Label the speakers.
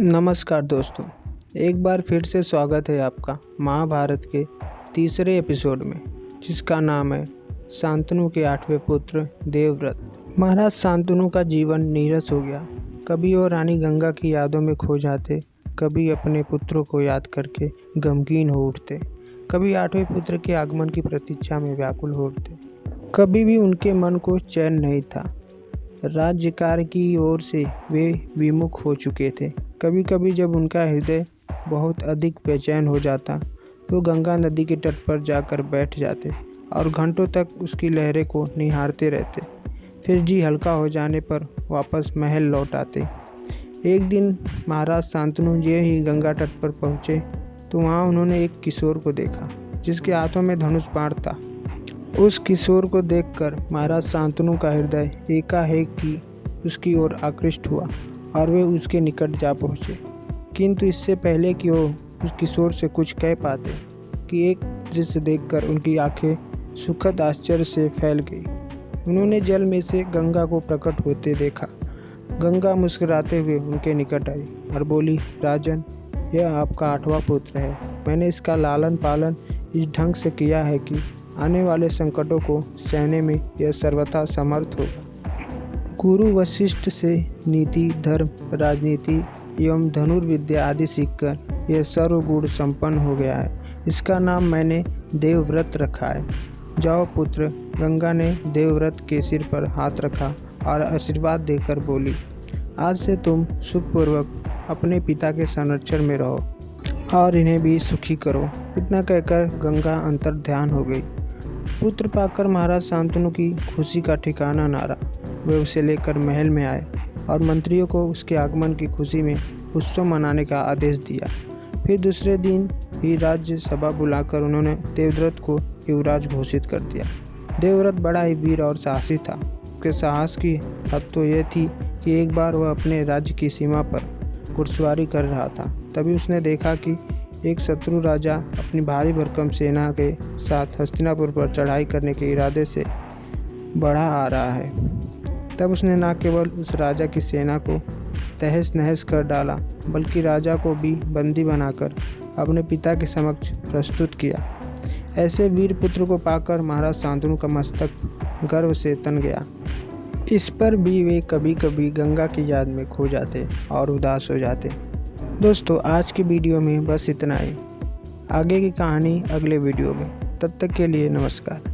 Speaker 1: नमस्कार दोस्तों, एक बार फिर से स्वागत है आपका महाभारत के तीसरे एपिसोड में, जिसका नाम है शांतनु के 8वें पुत्र देवव्रत। महाराज शांतनु का जीवन नीरस हो गया। कभी वो रानी गंगा की यादों में खो जाते, कभी अपने पुत्रों को याद करके गमगीन हो उठते, कभी 8वें पुत्र के आगमन की प्रतीक्षा में व्याकुल हो उठते। कभी भी उनके मन को चैन नहीं था। राज्यकार्य की ओर से वे विमुख हो चुके थे। कभी कभी जब उनका हृदय बहुत अधिक बेचैन हो जाता तो गंगा नदी के तट पर जाकर बैठ जाते और घंटों तक उसकी लहरें को निहारते रहते। फिर जी हल्का हो जाने पर वापस महल लौट आते। एक दिन महाराज शांतनु जो ही गंगा तट पर पहुँचे तो वहाँ उन्होंने एक किशोर को देखा जिसके हाथों में धनुष बाण था। उस किशोर को देखकर महाराज शांतनु का हृदय एकाएक ही उसकी ओर आकृष्ट हुआ और वे उसके निकट जा पहुँचे। किंतु इससे पहले कि वो उस किशोर से कुछ कह पाते कि एक दृश्य देखकर उनकी आंखें सुखद आश्चर्य से फैल गई। उन्होंने जल में से गंगा को प्रकट होते देखा। गंगा मुस्कुराते हुए उनके निकट आई और बोली, राजन, यह आपका 8वां पुत्र है। मैंने इसका लालन पालन इस ढंग से किया है कि आने वाले संकटों को सहने में यह सर्वथा समर्थ होगा। गुरु वशिष्ठ से नीति, धर्म, राजनीति एवं धनुर्विद्या आदि सीखकर यह सर्वगुण संपन्न हो गया है। इसका नाम मैंने देवव्रत रखा है। जाओ पुत्र। गंगा ने देवव्रत के सिर पर हाथ रखा और आशीर्वाद देकर बोली, आज से तुम सुखपूर्वक अपने पिता के संरक्षण में रहो और इन्हें भी सुखी करो। इतना कहकर गंगा अंतर्ध्यान हो गई। पुत्र पाकर महाराज शांतनु की खुशी का ठिकाना ना रहा। वे उसे लेकर महल में आए और मंत्रियों को उसके आगमन की खुशी में उत्सव मनाने का आदेश दिया। फिर दूसरे दिन ही राज्य सभा बुलाकर उन्होंने देवव्रत को युवराज घोषित कर दिया। देवव्रत बड़ा ही वीर और साहसी था। उसके साहस की हद तो यह थी कि एक बार वह अपने राज्य की सीमा पर घुड़सवारी कर रहा था। तभी उसने देखा कि एक शत्रु राजा अपनी भारी भरकम सेना के साथ हस्तिनापुर पर चढ़ाई करने के इरादे से बढ़ा आ रहा है। तब उसने न केवल उस राजा की सेना को तहस नहस कर डाला, बल्कि राजा को भी बंदी बनाकर अपने पिता के समक्ष प्रस्तुत किया। ऐसे वीर पुत्र को पाकर महाराज शांतनु का मस्तक गर्व से तन गया। इस पर भी वे कभी कभी गंगा की याद में खो जाते और उदास हो जाते। दोस्तों, आज की वीडियो में बस इतना ही। आगे की कहानी अगले वीडियो में। तब तक के लिए नमस्कार।